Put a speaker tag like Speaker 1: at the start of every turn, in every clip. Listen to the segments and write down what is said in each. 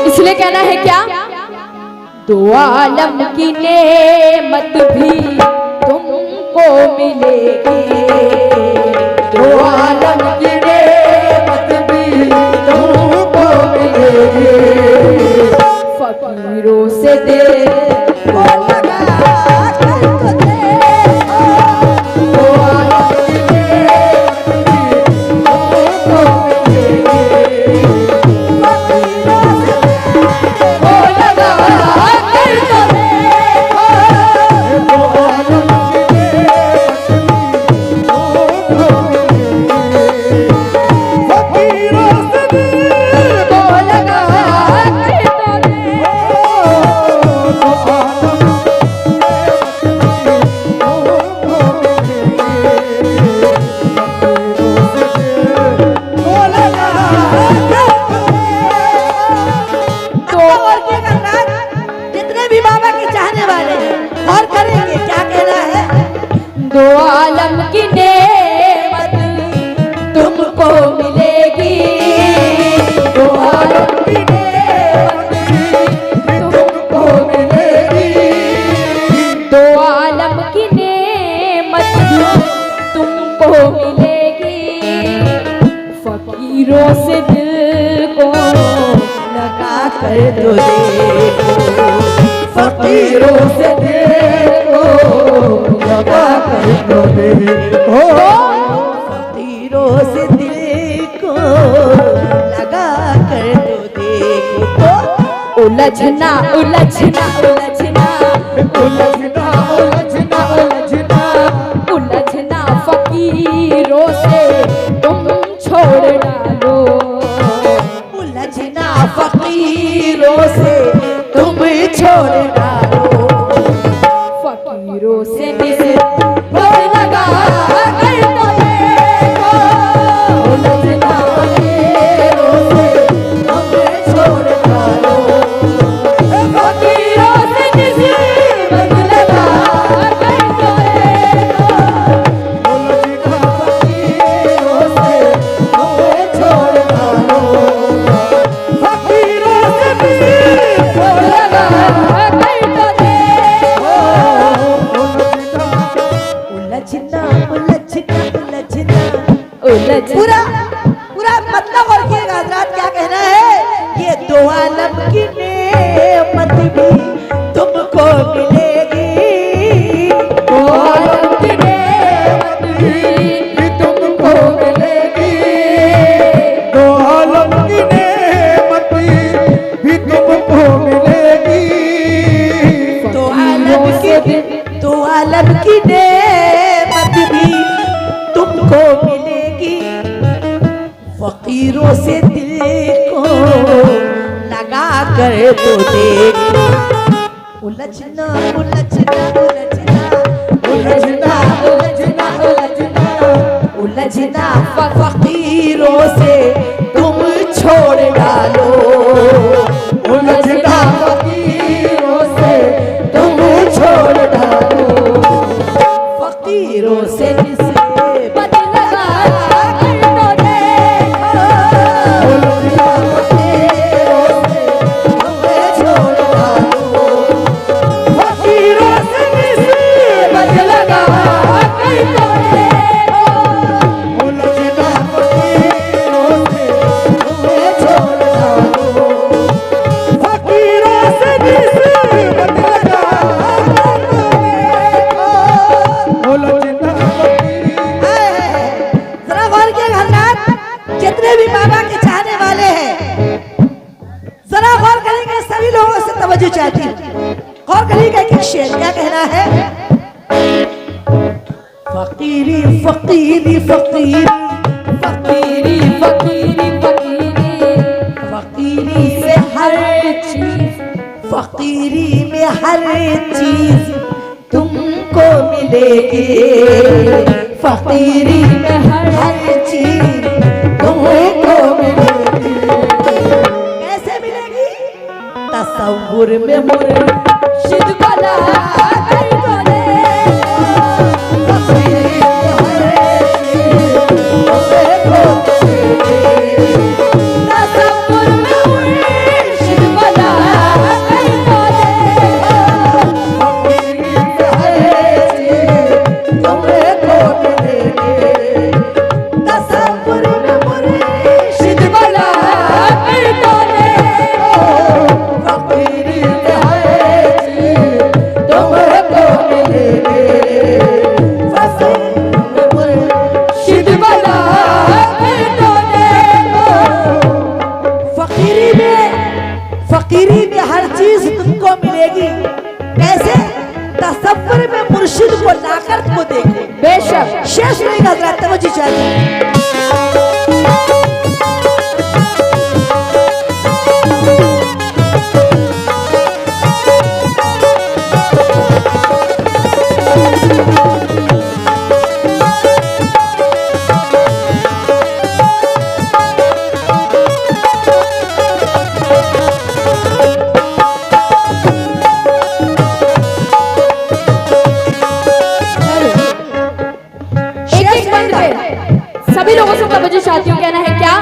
Speaker 1: इसलिए कहना है क्या, दो आलम की नेमत भी तुमको मिलेगी, दो आलम की नेमत भी तुमको मिलेगी, फकीरों से दिल को लगा कर तो देखो, दो आलम की नेमत भी तुमको मिलेगी, फकीरों से दिल को लगा कर तो देखो, दो आलम की नेमत भी तुमको मिलेगी, फकीरों से दिल को लगा कर तो
Speaker 2: जितने भी बाबा के चाहने वाले हैं और करेंगे, क्या कहना है,
Speaker 1: दो आलम की नेमत तुमको मिलेगी, दो आलम की नेमत तुमको मिलेगी, दो आलम की नेमत तुमको मिलेगी, फकीरों से दिल को लगा कर तो देखो, फकीरों से दिल को लगा कर तो देखो,
Speaker 2: फकीरों से दिल को लगा कर तो देखो, तो
Speaker 1: उलझना उलझना उलझना उलझना उलझना उलझना उलझना फकीरों से तुम छोड़ डालो,
Speaker 2: उलझना फकीरों से तुम छोड़ डालो,
Speaker 1: फकीरों से दिल को लगा कर तो देखो, उलझना फकीरों से तुम छोड़ डालो, फकीरों से दिल को लगा कर तो देखो, उलझना फकीरों से तुम छोड़ डालो, फकीरों से दिल को लगा कर तो देखो,
Speaker 2: उलझना उलझना उलझना
Speaker 1: उलझना
Speaker 2: पूरा पूरा मतलब और किएगा हजरात, क्या कहना है, ये दो आलम की नेमत भी तुमको मिलेगी,
Speaker 1: दो आलम की नेमत भी तुमको मिलेगी,
Speaker 3: दो आलम की नेमत भी तुमको मिलेगी,
Speaker 2: दो आलम की नेमत भी तुमको मिलेगी, फकीरों से दिल को लगा कर तो देखो, उलझना उलझना उलझना
Speaker 1: उलझना उलझना उलझना
Speaker 2: उलझना फकीरों से तुम छोड़ डालो,
Speaker 1: उलझना फकीरों से तुम छोड़ डालो,
Speaker 2: फकीरों से
Speaker 1: निस्बत लगा कर तो देखो, उलझना फकीरों से तुम छोड़ डालो, फकीरों से निस्बत लगा कर तो देखो,
Speaker 3: उलझना फकीरों से
Speaker 1: तुम छोड़ डालो,
Speaker 3: फकीरों से निस्बत लगा कर तो देखो, उलझना
Speaker 2: जरा गौर किया हजरात, जितने भी बाबा के चाहने वाले हैं जरा गौर करेंगे, सभी लोगों से तवज्जो चाहती हूँ, गौर करिएगा एक शेर, क्या कहना है, फकीरी फकीरी फकीरी
Speaker 1: फकीरी फकीरी फकीरी
Speaker 2: फकीरी से हर चीज, फकीरी में हर चीज तुमको मिलेगी, फकीरी में हर चीज तुमको मिलेगी, कैसे मिलेगी, तसव्वुर में मुर्शिद को ला कर तो देखो, फकीरी में हर चीज तुमको मिलेगी, तसव्वुर में मुर्शिद को फकीरी में हर चीज तुमको मिलेगी। कैसे? तसव्वुर में मुर्शिद को लाकर तुमको देखो।
Speaker 1: बेशक।
Speaker 2: शेष नहीं हजरत, तवज्जो चाहिए।
Speaker 1: सभी लोगों से तवज्जो चाहती हूँ, कहना है क्या?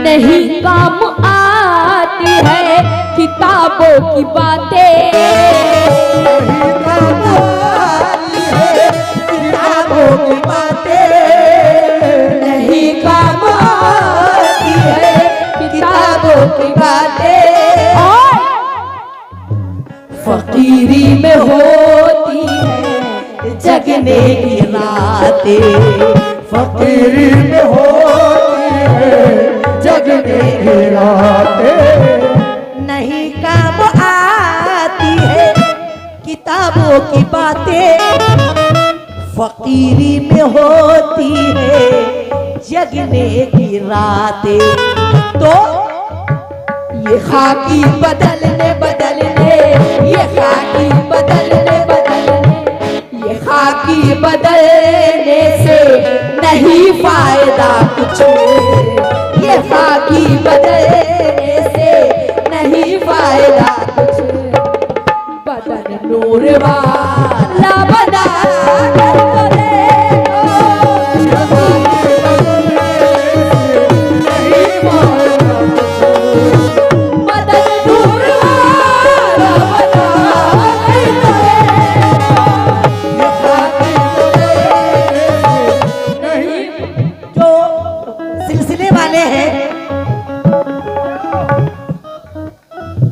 Speaker 1: नहीं काम आती है किताबों की बातें,
Speaker 2: नहीं काम आती है किताबों की बातें, नहीं काम आती है किताबों की बातें।
Speaker 1: और
Speaker 2: फकीरी में होती है जगने की रातें,
Speaker 3: फकीरी में होती है जगने की रातें,
Speaker 2: नहीं काम आती है किताबों की बातें। फकीरी में होती है जगने की रातें। तो ये खाकी बदलने बदलने, ये खाकी बदलने बदलने, ये खाकी बदलने से नहीं फायदा कुछ, ये खाकी बदलने से नहीं फायदा कुछ। बदन नूर वाला बना कर तो देखो, बदन नूर वाला बना कर तो देखो। जो सिलसिले वाले हैं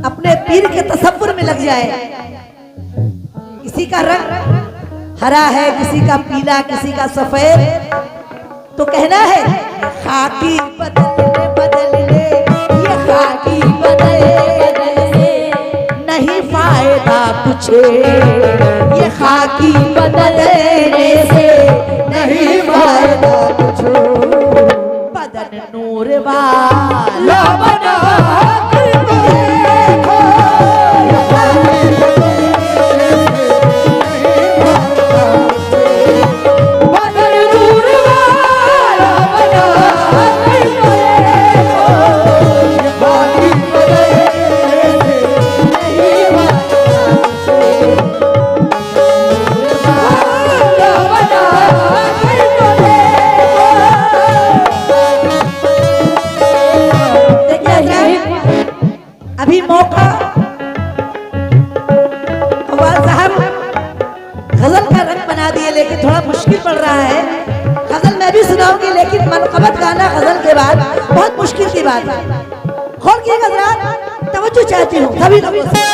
Speaker 2: अपने पीर के तसव्वुर में लग जाए। किसी का रंग हरा है, किसी का पीला, किसी का सफेद, तो कहना है खाकी बदलने बदलने, ये खाकी बदलने बदलने नहीं फायदा कुछ, ये खाकी बदलने से नहीं फायदा कुछ। बदन नूर वाला बना कर देखो, बदन नूर वाला बना कर देखो, खाकी बदलने से नहीं फायदा कुछ, नूर वाला बना कर देखो। अभी मौका अव्वल साहब गजल का रंग बना दिए, लेकिन थोड़ा मुश्किल पड़ रहा है। गजल मैं भी सुनाऊंगी, लेकिन मनकबत गाना गजल के बाद बहुत मुश्किल की बात है। खोल के हजरात तवज्जो चाहती हूँ सभी लोगों से।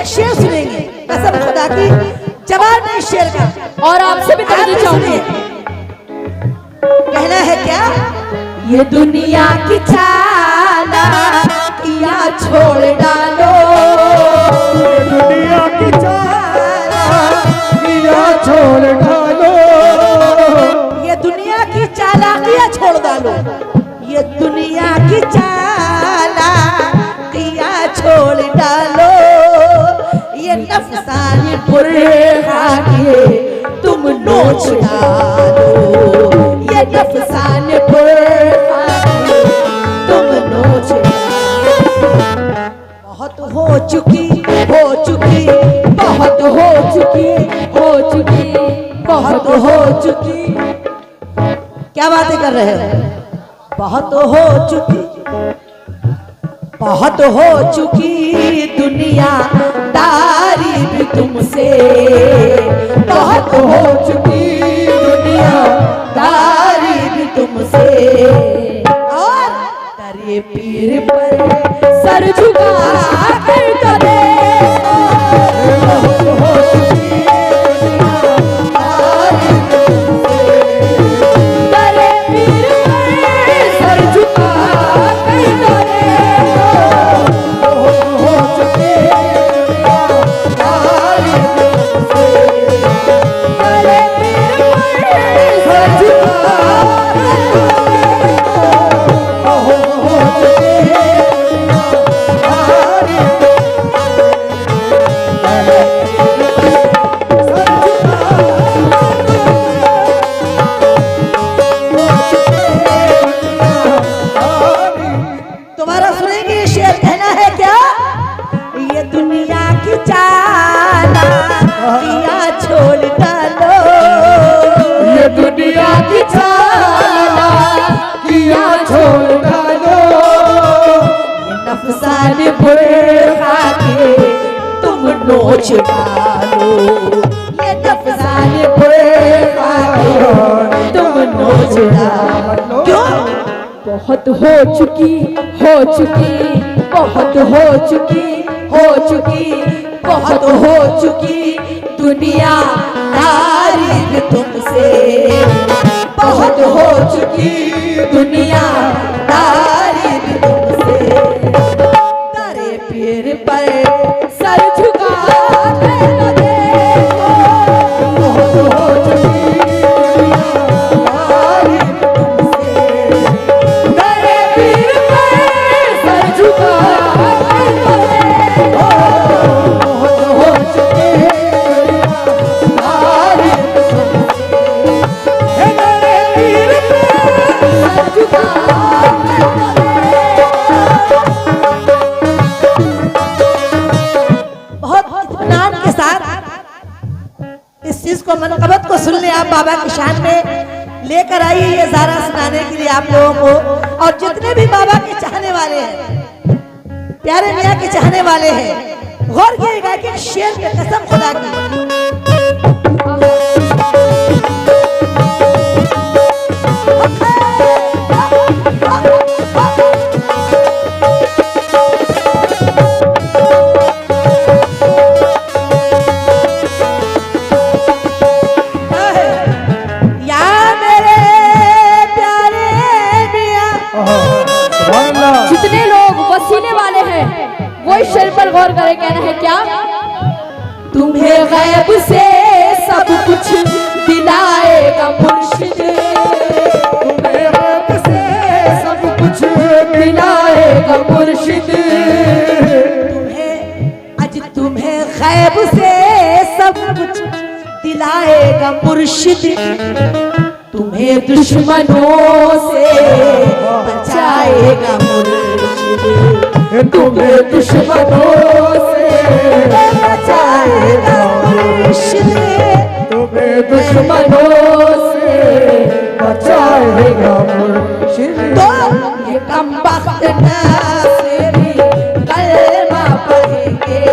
Speaker 2: शेर सुनेंगे कसम खुदा की, जवाब नहीं शेर का।
Speaker 1: और आपसे भी तवज्जो चाहूंगी।
Speaker 2: कहना है क्या? ये दुनिया की चाला किया छोड़ डालो,
Speaker 3: ये दुनिया की चाला किया छोड़ डालो,
Speaker 2: ये दुनिया की चालाकियां छोड़ डालो, ये दुनिया की चाला किया छोड़ डालो, ये नफसानी पुरखा के तुम नोच डालो, ये नफसानी पुरखा के तुम नोच डालो। बहुत हो चुकी बहुत हो चुकी बहुत हो चुकी। क्या बातें कर रहे हो? बहुत हो चुकी बहुत हो चुकी दुनिया दारी भी तुमसे, बहुत हो चुकी दुनिया दारी भी तुमसे। और तेरे पीर पर सर झुका कर तो देखो, बहुत हो चुकी दुनिया दारी भी तुमसे। तेरे पीर पर सर झुका कर तो देखो, बहुत हो चुकी दुनिया दारी भी तुमसे। तेरे पीर पर सर झुका कर तो देखो, बहुत हो चुकी दुनिया दारी भी तुम्हारा सुनेंगे ये शेर कहना है क्या? ये दुनिया की चाला किया छोड़ डालो,
Speaker 3: ये दुनिया की चाला किया छोड़ डालो,
Speaker 2: नफसान बुरे खाके तुम नोच डालो, ये नफसान बुरे खाके तुम नोच डालो। क्यों? बहुत हो चुकी बहुत हो चुकी बहुत हो चुकी दुनिया दारी भी तुमसे, बहुत हो चुकी दुनिया दारी भी तुमसे। तेरे पीर पर सर झुका कर तो देखो, बहुत हो चुकी दुनिया दारी भी तुमसे। तेरे पीर पर सर झुका कर तो देखो, बहुत हो चुकी दुनिया दारी भी तुमसे। तेरे पीर पर सर झुका कर तो देखो। बहुत इत्मीनान के साथ इस चीज को, मनकबत को सुन ले आप बाबा की शान में लेकर आइए ये ज़ारा सुनाने के लिए आप लोगों को। और जितने भी बाबा के चाहने वाले हैं, प्यारे मियाँ के चाहने वाले हैं, गौर किएगा कि शेर पे कसम खुदा की। या मेरे प्यारे मियाँ,
Speaker 1: जितने लोग वसीले वाले हैं वो इस शेर पर गौर करें। कहना है क्या?
Speaker 2: तुम्हें गैब से सब कुछ दिलाएगा मुर्शिद,
Speaker 3: तुम्हें गैब से सब कुछ
Speaker 2: दिलाएगा मुर्शिद। तुम्हें गैब से सब कुछ दिलाएगा मुर्शिद, तुम्हें दुश्मनों से बचाएगा मुर्शिद,
Speaker 3: तुम्हें दुश्मनों से
Speaker 2: बचाएगा मुर्शिद,
Speaker 3: तुम्हें दुश्मनों से बचाएगा मुर्शिद।
Speaker 2: तो ये कमबख्त नासिरी कलमा पढ़ेंगे,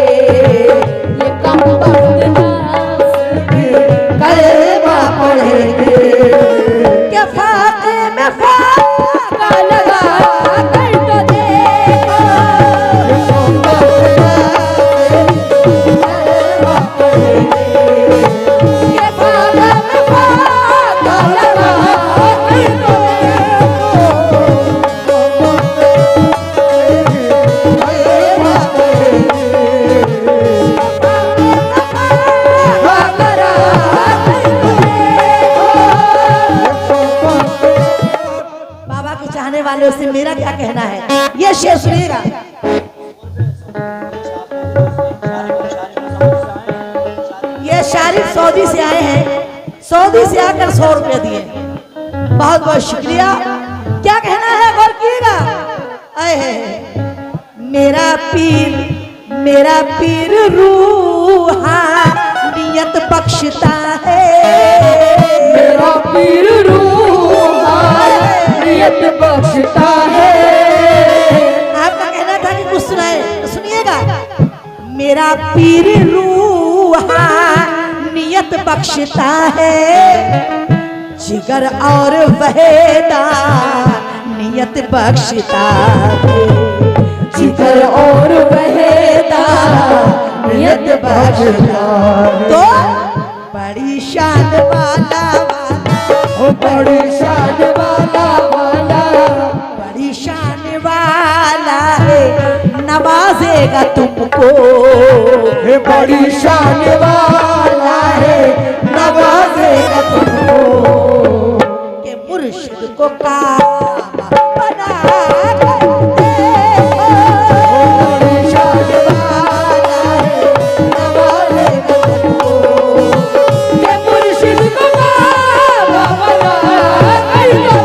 Speaker 2: ये कमबख्त नासिरी कलमा पढ़ेंगे, क्या फाके में फाका लगा कर तो देखो, ये कमबख्त नासिरी कलमा पढ़ेंगे, ये फाके में फाका लगा कर तो बाबा के चाहने वालों से मेरा क्या कहना है, ये शेर सुनिएगा। ये शारिफ सऊदी से आए हैं, सऊदी से आकर 100 रुपये दिए, बहुत बहुत शुक्रिया। क्या कहना है गौर कीजिएगा। आए हैं मेरा पीर रूहानियत बख्शता है,
Speaker 3: मेरा पीर रूहानियत बख्शता है।
Speaker 2: आपका कहना था कि सुनिएगा। मेरा पीर रूहानियत बख्शता है, जिगर और वहदानियत बख्शता है,
Speaker 1: जिगर और वहदानियत बख्शता है।
Speaker 2: तो बड़ी शान वाला
Speaker 3: ओ बड़ी शान वाला
Speaker 2: बड़ी शान वाला है, नवाजेगा तुमको।
Speaker 3: हे बड़ी शान वाला है, नवाजेगा तुमको।
Speaker 2: के मुर्शिद को काबा बना कर देखो।
Speaker 3: बड़ी शान
Speaker 2: वाला है, नवाजेगा तुमको।
Speaker 1: के मुर्शिद को काबा बना कर देखो।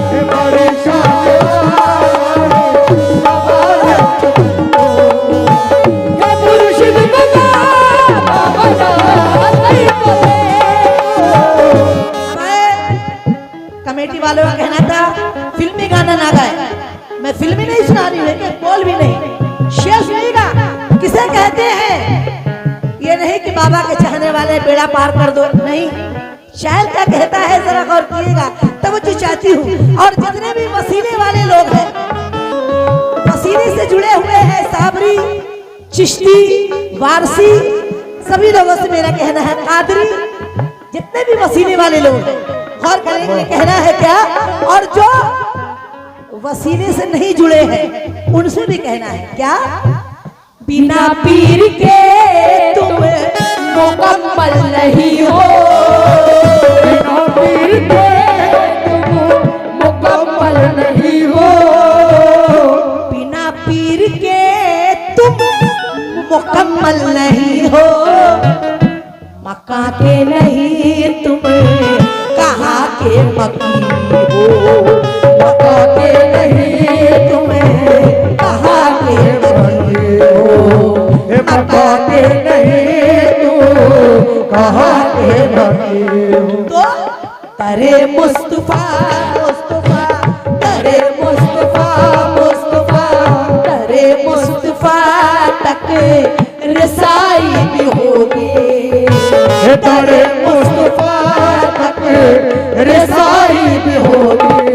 Speaker 3: हे बड़ी शान
Speaker 1: के मुर्शिद को काबा बना कर देखो।
Speaker 2: कमेटी वालों का कहना था फिल्मी गाना ना गाए। मैं फिल्मी नहीं सुना रही हूँ, एक बोल भी नहीं, शेर सुनिएगा। किसे कहते हैं? ये नहीं कि बाबा के चाहने वाले बेड़ा पार कर दो, नहीं। शायर क्या कहता है जरा गौर कीजिएगा, तब जो चाहती हूँ। और जितने भी वसीले वाले लोग हैं, वसीले से जुड़े हुए हैं, साबरी, चिश्ती, वारसी, सभी लोगों से मेरा कहना है, कादरी, जितने भी वसीले वाले लोग हैं, गौर करेंगे। कहना है क्या? और जो वसीले से नहीं जुड़े हैं, उनसे भी कहना है क्या? बिना पीर के तुम
Speaker 1: मुकम्मल नहीं हो,
Speaker 3: बिना पीर के
Speaker 1: तुम मुकम्मल नहीं हो।
Speaker 2: बिना पीर के तुम मुकम्मल नहीं हो। मक्का के नहीं तुम कहाँ के मक्की हो। मक्का के नहीं तुम कहाँ के मक्की हो।
Speaker 3: हे मक्का के नहीं तू कहाँ के मक्की हो।
Speaker 2: तो तरे मुस्तफा मुस्तफा, तरे मुस्तफा मुस्तफा, तरे मुस्तफा तक रसाई भी होगी।
Speaker 3: हे तेरे मुस्तफा तक रसाई भी होगी।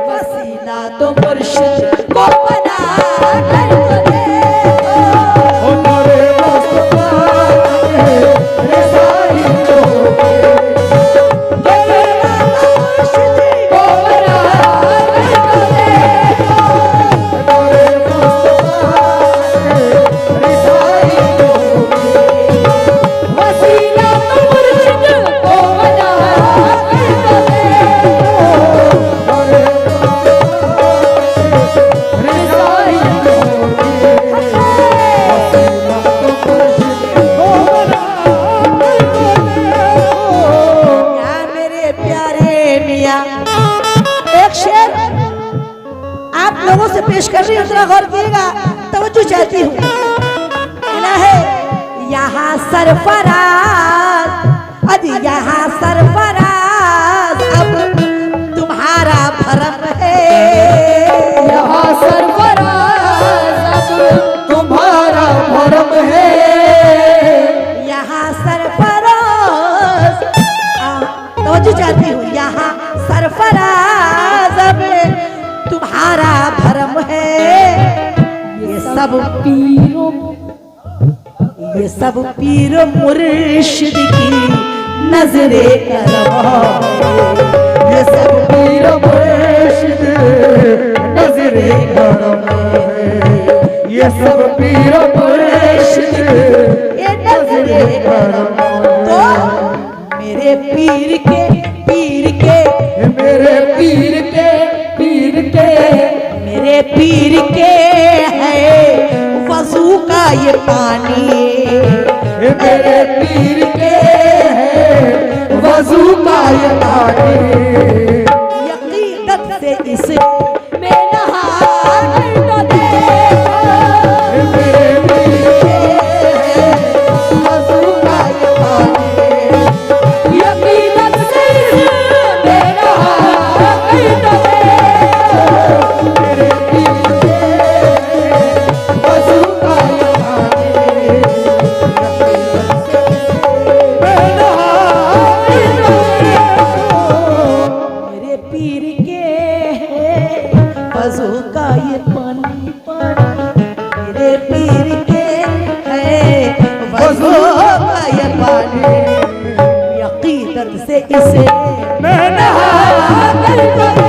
Speaker 2: वसीला तो मुर्शिद को बना कर तो देखो।
Speaker 3: ओ तेरे मुस्तफा तक रसाई भी होगी।
Speaker 2: वसीला तो मुर्शिद को बना कर तो देखो।
Speaker 3: तेरे मुस्तफा तक रसाई भी होगी।
Speaker 1: वसीला तो मुर्शिद को बना कर तो देखो।
Speaker 2: क्या मेरे प्यारे मियाँ, एक शेर आप लोगों से पेश कर रही हूँ, जरा गौर कीजिएगा, तवज्जो चाहती हूँ। कहना है यहाँ सरफराज, अजी यहाँ सरफराज अब तुम्हारा भरम है।
Speaker 1: यहाँ सरफराज अब
Speaker 3: तुम्हारा भरम है।
Speaker 2: यहाँ सरफराज, तवज्जो चाहती हूँ, यहाँ सरफराज अब तुम्हारा भरम है। ये सब
Speaker 1: पीरों
Speaker 2: ये सब पीर मुर्शिद की नजरे करम है।
Speaker 3: ये सब पीर मुर्शिद नजरे करम है। ये सब पीर मुर्शिद
Speaker 2: ये नजरे करम। तो मेरे पीर के
Speaker 3: मेरे पीर के
Speaker 2: मेरे पीर के है वजू का ये पानी।
Speaker 3: मेरे पीर के है वजू का ये पानी।
Speaker 2: यकीनत से इस
Speaker 1: में नहा कर तो देखो।
Speaker 3: मेरे पीर के है वजू का ये पानी।
Speaker 1: यकीनत से में नहा कर तो देखो।
Speaker 3: मेरे पीर के है
Speaker 2: पीर के है वजू का ये पानी, अकीदत से इसे
Speaker 3: मैं नहा
Speaker 2: कर